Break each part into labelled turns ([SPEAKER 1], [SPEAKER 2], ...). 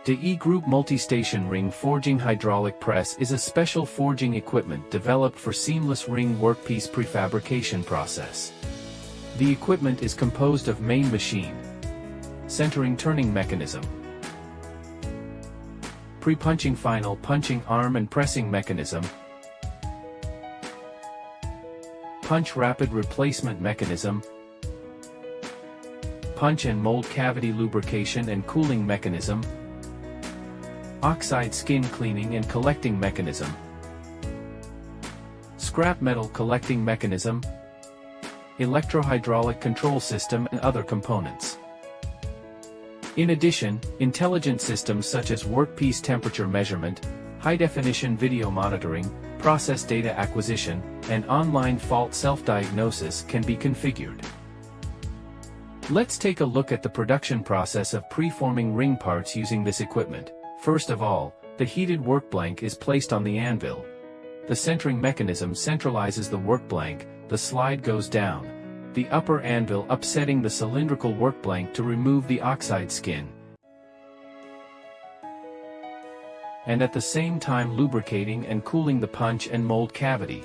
[SPEAKER 1] The E-Group Multi-Station Ring Forging Hydraulic Press is a special forging equipment developed for seamless ring workpiece prefabrication process. The equipment is composed of main machine, centering turning mechanism, pre-punching final punching arm and pressing mechanism, punch rapid replacement mechanism, punch and mold cavity lubrication and cooling mechanism, oxide skin cleaning and collecting mechanism, scrap metal collecting mechanism, electrohydraulic control system and other components. In addition, intelligent systems such as workpiece temperature measurement, high-definition video monitoring, process data acquisition, and online fault self-diagnosis can be configured. Let's take a look at the production process of preforming ring parts using this equipment. First of all, the heated work blank is placed on the anvil. The centering mechanism centralizes the work blank, the slide goes down the upper anvil upsetting the cylindrical work blank to remove the oxide skin, and at the same time lubricating and cooling the punch and mold cavity.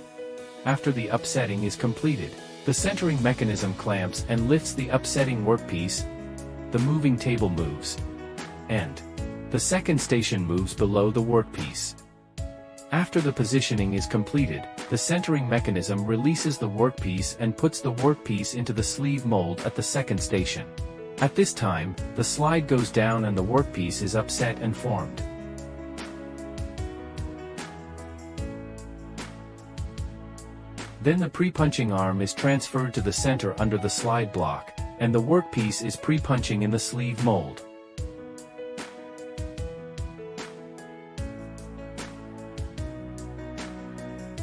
[SPEAKER 1] After the upsetting is completed, the centering mechanism clamps and lifts the upsetting workpiece, the moving table moves, and the second station moves below the workpiece. After the positioning is completed, the centering mechanism releases the workpiece and puts the workpiece into the sleeve mold at the second station. At this time, the slide goes down and the workpiece is upset and formed. Then the pre-punching arm is transferred to the center under the slide block, and the workpiece is pre-punching in the sleeve mold.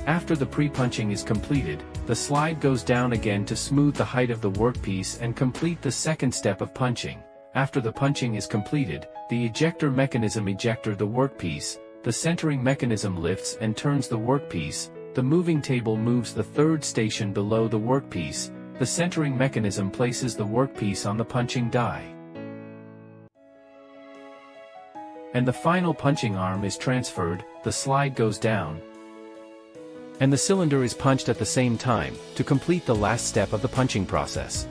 [SPEAKER 1] After the pre-punching is completed, the slide goes down again to smooth the height of the workpiece and complete the second step of punching. After the punching is completed, the ejector mechanism ejector the workpiece, the centering mechanism lifts and turns the workpiece, the moving table moves the third station below the workpiece, the centering mechanism places the workpiece on the punching die, and the final punching arm is transferred, the slide goes down, and the cylinder is punched at the same time, to complete the last step of the punching process.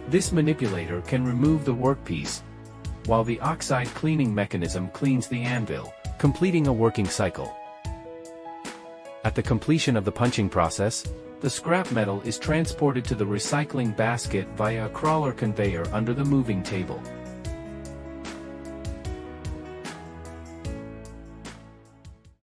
[SPEAKER 1] This manipulator can remove the workpiece, while the oxide cleaning mechanism cleans the anvil, completing a working cycle. At the completion of the punching process, the scrap metal is transported to the recycling basket via a crawler conveyor under the moving table.